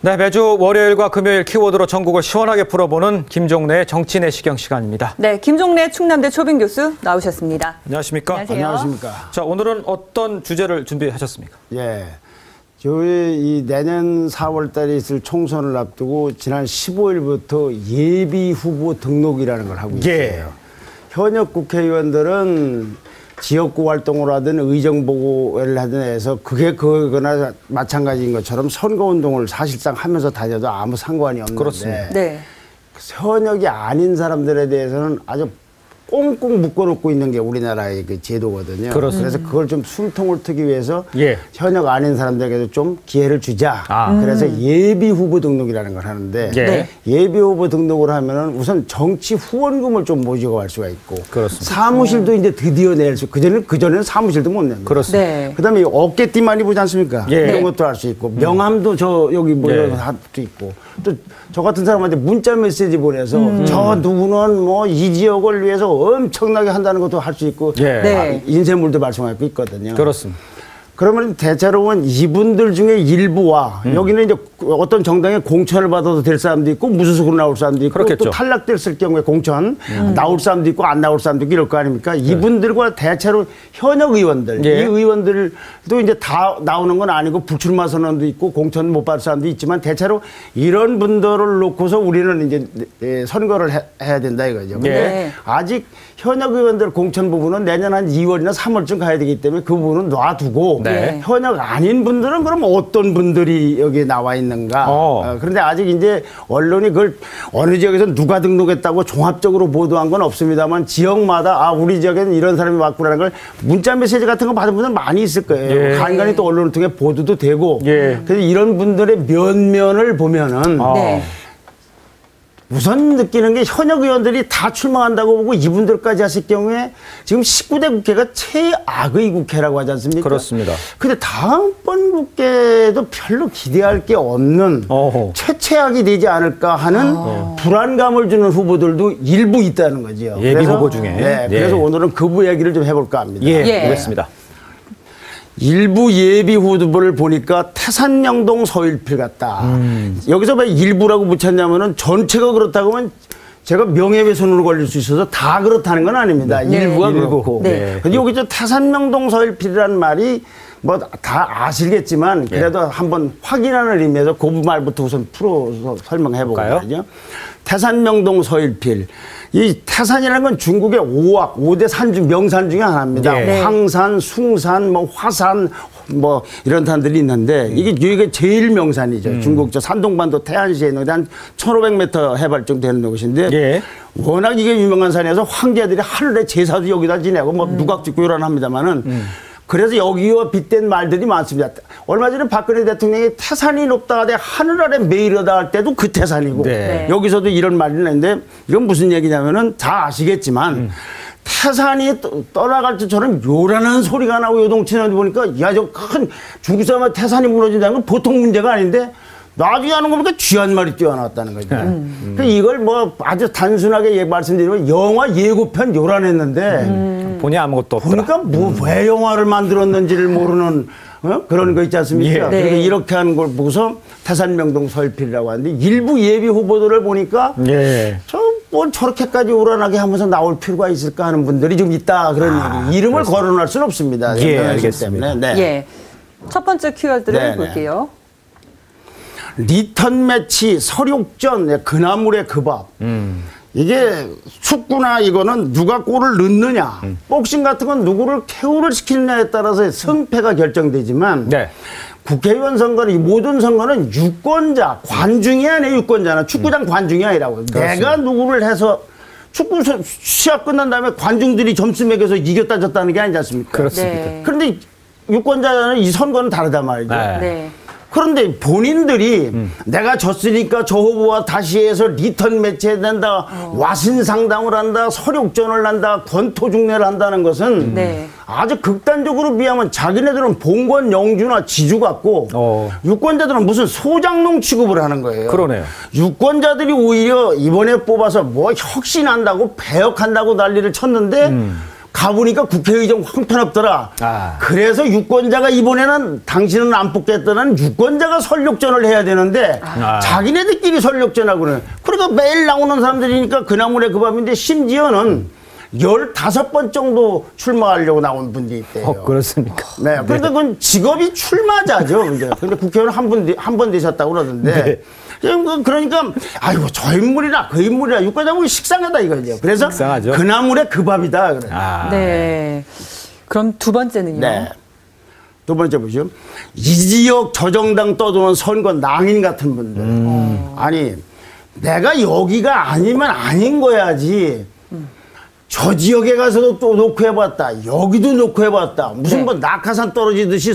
네, 매주 월요일과 금요일 키워드로 전국을 시원하게 풀어보는 김종래의 정치 내시경 시간입니다. 네, 김종래 충남대 초빙 교수 나오셨습니다. 안녕하십니까? 안녕하세요. 안녕하십니까? 자, 오늘은 어떤 주제를 준비하셨습니까? 예. 저희 이 내년 4월 달에 있을 총선을 앞두고 지난 15일부터 예비 후보 등록이라는 걸 하고 있어요. 예. 현역 국회의원들은 지역구 활동을 하든 의정보고를 하든 해서 그게 그거나 마찬가지인 것처럼 선거운동을 사실상 하면서 다녀도 아무 상관이 없는데 그렇습니다. 네. 현역이 아닌 사람들에 대해서는 아주 꽁꽁 묶어놓고 있는 게 우리나라의 그 제도거든요. 그렇습니다. 그래서 그걸 좀 숨통을 트기 위해서 예. 현역 아닌 사람들에게도 좀 기회를 주자. 그래서 예비 후보 등록이라는 걸 하는데 예. 네. 예비 후보 등록을 하면은 우선 정치 후원금을 좀 모집을 할 수가 있고 그렇습니다. 사무실도 이제 드디어 낼 수. 그전에는 사무실도 못 냅니다. 그렇습니다. 네. 그다음에 어깨띠 많이 보지 않습니까? 예. 이런 것도 할 수 있고 명함도 저 여기 뭐 예. 할 수 있고 또 저 같은 사람한테 문자 메시지 보내서 저 누구는 뭐 이 지역을 위해서 엄청나게 한다는 것도 할 수 있고 예. 네. 인쇄물도 발송하고 있거든요. 그렇습니다. 그러면 대체로는 이분들 중에 일부와 여기는 이제 어떤 정당에 공천을 받아도 될 사람도 있고 무소속으로 나올 사람도 있고 그렇겠죠. 또 탈락됐을 경우에 공천 나올 사람도 있고 안 나올 사람도 있고 이럴 거 아닙니까? 이분들과 대체로 현역 의원들 예. 이 의원들도 이제 다 나오는 건 아니고 불출마 선언도 있고 공천 못 받을 사람도 있지만 대체로 이런 분들을 놓고서 우리는 이제 선거를 해야 된다 이거죠. 근데 네. 아직 현역 의원들 공천 부분은 내년 한 2월이나 3월쯤 가야 되기 때문에 그 부분은 놔두고 네. 현역 아닌 분들은 그럼 어떤 분들이 여기 나와 있는가? 그런데 아직 이제 언론이 그걸 어느 지역에서 누가 등록했다고 종합적으로 보도한 건 없습니다만 지역마다 우리 지역에는 이런 사람이 왔구나라는 걸 문자 메시지 같은 거 받은 분들 많이 있을 거예요. 예. 간간히 또 언론을 통해 보도도 되고. 예. 그래서 이런 분들의 면면을 보면은 네. 우선 느끼는 게 현역 의원들이 다 출마한다고 보고 이분들까지 하실 경우에 지금 19대 국회가 최악의 국회라고 하지 않습니까? 그렇습니다. 근데 다음번 국회도 별로 기대할 게 없는 최악이 되지 않을까 하는 불안감을 주는 후보들도 일부 있다는 거죠. 예비 그래서, 후보 중에. 네, 예. 그래서 오늘은 그 얘기를 좀 해볼까 합니다. 예, 예. 보겠습니다. 일부 예비 후보를 보니까 태산명동 서일필 같다. 여기서 왜 일부라고 붙였냐면은 전체가 그렇다고 하면 제가 명예훼손으로 걸릴 수 있어서 다 그렇다는 건 아닙니다. 네. 일부가 그렇고. 네. 근데 여기 저 태산명동 서일필이라는 말이 뭐 다 아시겠지만 그래도 한번 확인하는 의미에서 그 말부터 우선 풀어서 설명해 보고요. 태산명동 서일필. 이 태산이라는 건 중국의 5대 산 중 명산 중에 하나입니다. 네. 황산, 숭산, 뭐 화산, 뭐 이런 산들이 있는데 이게 제일 명산이죠. 중국 저 산동반도 태안시에 있는 한 1,500m 해발 정도 되는 곳인데 예. 워낙 이게 유명한 산이어서 황제들이 하늘에 제사도 여기다 지내고 뭐 누각 짓고 이러합니다만은 그래서 여기와 빗댄 말들이 많습니다. 얼마 전에 박근혜 대통령이 태산이 높다가 내 하늘 아래 매이르다 할 때도 그 태산이고 네. 여기서도 이런 말이 있는데 이건 무슨 얘기냐면은 다 아시겠지만 태산이 떠나갈 때처럼 요란한 소리가 나고 요동치는 보니까 야, 저 큰 중국 사람한테 태산이 무너진다는 건 보통 문제가 아닌데 나중에 하는 거 보니까 쥐 한 마리 뛰어나왔다는 거죠. 그러니까 이걸 뭐 아주 단순하게 말씀드리면 영화 예고편 요란했는데 본의 아무것도 없더라. 보니까 뭐 왜 영화를 만들었는지를 모르는 그런 거 있지 않습니까? 예. 네. 그러니까 이렇게 하는 걸 보고서 태산명동 서일필이라고 하는데 일부 예비 후보들을 보니까 예. 뭐 저렇게까지 우란하게 하면서 나올 필요가 있을까 하는 분들이 좀 있다 그런 얘기. 이름을 거론할 수는 없습니다. 예, 명예훼손 알겠습니다. 때문에. 네. 예. 첫 번째 키워드를 네, 네. 볼게요. 리턴 매치, 설욕전, 그나물의 그 밥. 이게 축구나 이거는 누가 골을 넣느냐. 복싱 같은 건 누구를 KO를 시키느냐에 따라서 승패가 결정되지만 네. 국회의원 선거는 이 모든 선거는 유권자, 관중이 아니에요. 유권자는 축구장 관중이 아니라고. 내가 누구를 해서 축구 시합 끝난 다음에 관중들이 점수 매겨서 이겼다 졌다는 게 아니지 않습니까? 그렇습니다. 네. 그런데 유권자는 이 선거는 다르단 말이죠. 네. 네. 그런데 본인들이 내가 졌으니까 저 후보와 다시 해서 리턴 매치해야 된다, 와신상담을 한다, 설욕전을 한다, 권토중례를 한다는 것은 네. 아주 극단적으로 비하면 자기네들은 봉건 영주나 지주 같고 유권자들은 무슨 소장농 취급을 하는 거예요. 그러네요. 유권자들이 오히려 이번에 뽑아서 뭐 혁신한다고 배역한다고 난리를 쳤는데 가보니까 국회의장 형편없더라. 그래서 유권자가 이번에는 당신은 안 뽑겠다는 유권자가 설욕전을 해야 되는데 자기네들끼리 설욕전하고 그래. 그러니까 매일 나오는 사람들이니까 그나물의 그 밥인데 심지어는 15번 정도 출마하려고 나온 분들이 있대요. 그렇습니까? 네. 그러니까 그건 직업이 출마자죠. 근데 국회의원 한 번 되셨다고 그러던데. 네. 그러니까 아이고 저 인물이나 그 인물이나 유권자 보기 식상하다 이거죠. 그래서 식상하죠. 그나물의 그 밥이다. 그래. 네. 그럼 두 번째는요? 네. 두 번째 보시죠. 이 지역 저 정당 떠도는 선거 낭인 같은 분들. 아니 내가 여기가 아니면 아닌 거야지. 저 지역에 가서도 또 놓고 해봤다. 여기도 놓고 해봤다. 무슨 뭐 낙하산 떨어지듯이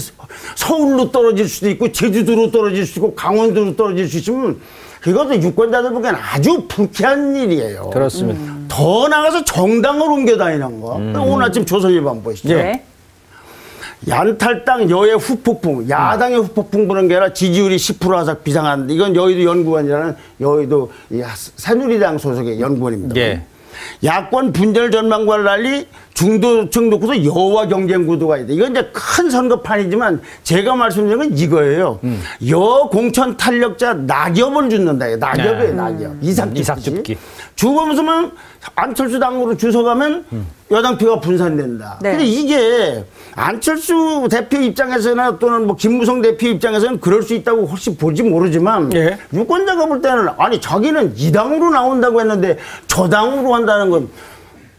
서울로 떨어질 수도 있고 제주도로 떨어질 수 있고 강원도로 떨어질 수 있으면 그것도 유권자들 보기엔 아주 불쾌한 일이에요. 그렇습니다. 더 나가서 정당을 옮겨 다니는 거. 오늘 아침 조선일보 보시죠. 네. 양탈당 여의 후폭풍, 야당의 후폭풍 부는 게 아니라 지지율이 10% 하락 비상한데 이건 여의도 연구원이라는 여의도 새누리당 소속의 연구원입니다. 예. 야권 분열 전망과를 달리 중도층 놓고서 여와 경쟁 구도가 있다. 이건 이제 큰 선거판이지만 제가 말씀드린 건 이거예요. 여 공천 탄력자 낙엽을 줍는다. 낙엽이에요, 낙엽. 이삭줍기. 주범수만 안철수 당으로 주워가면 여당표가 분산된다. 네. 근데 이게 안철수 대표 입장에서나 또는 뭐 김무성 대표 입장에서는 그럴 수 있다고 혹시 볼지 모르지만 예. 유권자가 볼 때는 아니 자기는 이 당으로 나온다고 했는데 저 당으로 한다는 건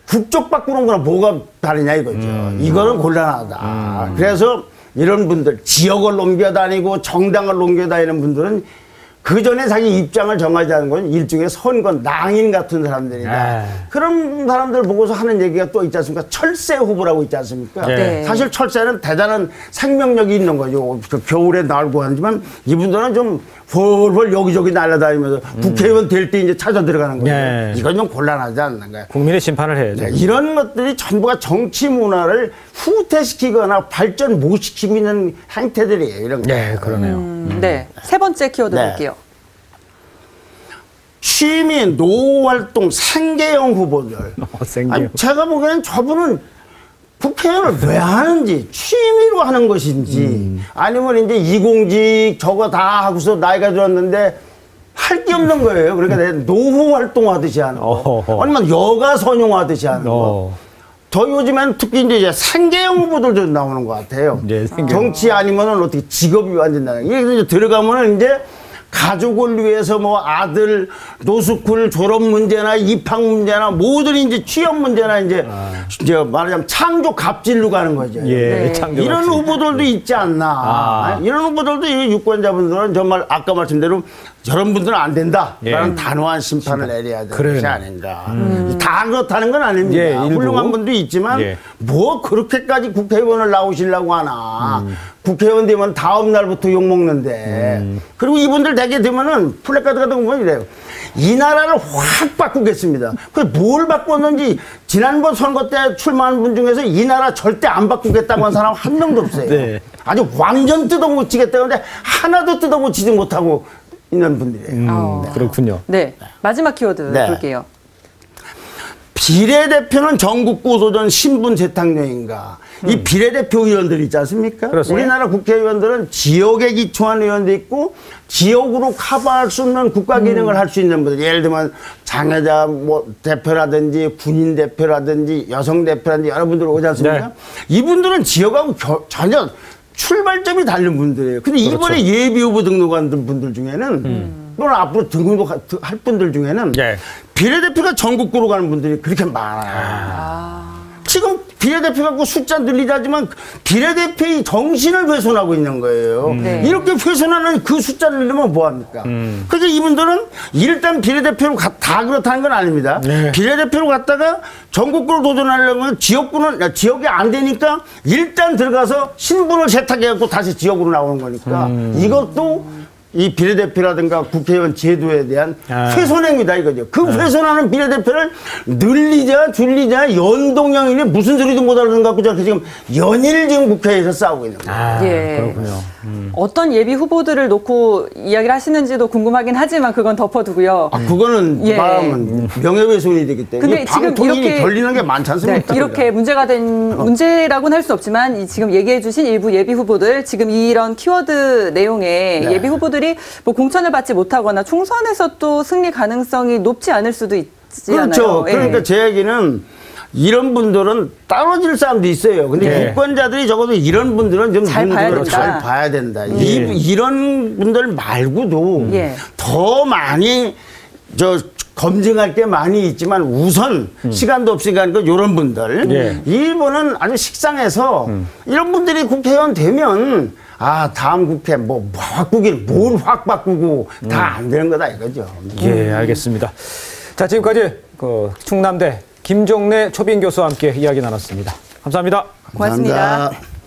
국적 바꾸는 거랑 뭐가 다르냐 이거죠. 이거는 곤란하다. 그래서 이런 분들 지역을 옮겨다니고 정당을 옮겨다니는 분들은 그 전에 자기 입장을 정하지 않은 건 일종의 선거 낭인 같은 사람들이다. 그런 사람들 보고서 하는 얘기가 또 있지 않습니까? 철새 후보라고 있지 않습니까? 네. 사실 철새는 대단한 생명력이 있는 거죠. 그 겨울에 날고 하지만 이분들은 좀 훨훨 여기저기 날아다니면서 국회의원 될 때 이제 찾아 들어가는 거죠. 네. 이건 좀 곤란하지 않는가요? 국민의 심판을 해야죠. 네, 이런 것들이 전부가 정치 문화를 후퇴시키거나 발전 못 시키고 있는 행태들이에요. 이런 거. 네, 그러네요. 네. 세 번째 키워드 네. 볼게요. 취미, 노후활동, 생계형 후보들. 생계형. 아니, 제가 보기에는 저분은 국회의원을 왜 하는지, 취미로 하는 것인지, 아니면 이제 이공직 저거 다 하고서 나이가 들었는데 할 게 없는 거예요. 그러니까 내 노후 활동하듯이 하는 거. 아니면 여가 선용하듯이 하는 거. 저 요즘엔 특히 이제 생계형 후보들도 나오는 것 같아요. 네, 생계형. 정치 아니면은 어떻게 직업이 완전히. 이게 들어가면은 이제 가족을 위해서 뭐 아들 노스쿨 졸업 문제나 입학 문제나 모든 이제 취업 문제나 이제 말하자면 창조 갑질로 가는 거죠. 예, 네. 창조 이런 갑질. 후보들도 있지 않나. 이런 후보들도 이 유권자분들은 정말 아까 말씀대로 저런 분들은 안 된다라는 단호한 심판을 내려야 되는 것이 아닌가. 다 그렇다는 건 아닙니다. 예, 일부. 훌륭한 분도 있지만 예. 뭐 그렇게까지 국회의원을 나오시려고 하나. 국회의원 되면 다음 날부터 욕먹는데. 그리고 이분들 되게 되면은 플래카드 같은 거 보면 이래요. 이 나라를 확 바꾸겠습니다. 그 뭘 바꿨는지 지난번 선거 때 출마한 분 중에서 이 나라 절대 안 바꾸겠다고 한 사람 한 명도 없어요. 네. 아주 완전 뜯어고치겠다는데 하나도 뜯어고치지 못하고 있는 분들이에요. 그렇군요. 네. 마지막 키워드 네. 볼게요. 비례대표는 전국 구소전 신분 재탕령인가. 이 비례대표 의원들 있지 않습니까? 그렇습니다. 우리나라 국회의원들은 지역에 기초한 의원도 있고 지역으로 커버할 수 있는 국가 기능을 할 수 있는 분들. 예를 들면 장애자 뭐 대표라든지 군인 대표라든지 여성 대표라든지 여러분들 오지 않습니까? 네. 이분들은 지역하고 전혀 출발점이 다른 분들이에요. 근데 이번에 예비 후보 등록한 분들 중에는 또는 앞으로 등록할 분들 중에는 예. 비례대표가 전국구로 가는 분들이 그렇게 많아요. 지금 비례대표 갖고 숫자 늘리자지만 비례대표의 정신을 훼손하고 있는 거예요. 네. 이렇게 훼손하는 그 숫자를 늘리면 뭐합니까? 그래서 이분들은 일단 비례대표로 다 그렇다는 건 아닙니다. 네. 비례대표로 갔다가 전국구로 도전하려면 지역이 안 되니까 일단 들어가서 신분을 세탁해갖고 다시 지역으로 나오는 거니까 이것도 이 비례대표라든가 국회의원 제도에 대한 훼손행위다 이거죠. 그 훼손하는 비례대표를 늘리자 줄리자 연동형이니 무슨 소리도 못 알아듣는 것 같고 지금 연일 지금 국회에서 싸우고 있는 거예요. 예. 그렇군요. 어떤 예비 후보들을 놓고 이야기를 하시는지도 궁금하긴 하지만 그건 덮어두고요. 그거는 예. 말하면 명예훼손이 되기 때문에 근데 이 지금 방통위니 이렇게 걸리는 게 많지 않습니까? 이렇게 문제가 된 문제라고는 할 수 없지만 지금 얘기해주신 일부 예비 후보들 지금 이런 키워드 내용에 네. 예비 후보들이 뭐 공천을 받지 못하거나 총선에서 또 승리 가능성이 높지 않을 수도 있지 그렇죠. 않아요? 예. 그러니까 제 얘기는 이런 분들은 떨어질 사람도 있어요. 근데 네. 유권자들이 적어도 이런 분들은 좀 잘 봐야 눈으로 된다. 잘 봐야 된다. 예. 이런 분들 말고도 예. 더 많이 검증할 게 많이 있지만 우선 시간도 없으니까 이런 분들 예. 일본은 아주 식상해서 이런 분들이 국회의원 되면 다음 국회 확 바꾸긴 뭘 확 바꾸고 다 안 되는 거다 이거죠. 예, 알겠습니다. 자, 지금까지 충남대 김종래 초빙 교수와 함께 이야기 나눴습니다. 감사합니다. 고맙습니다. 감사합니다.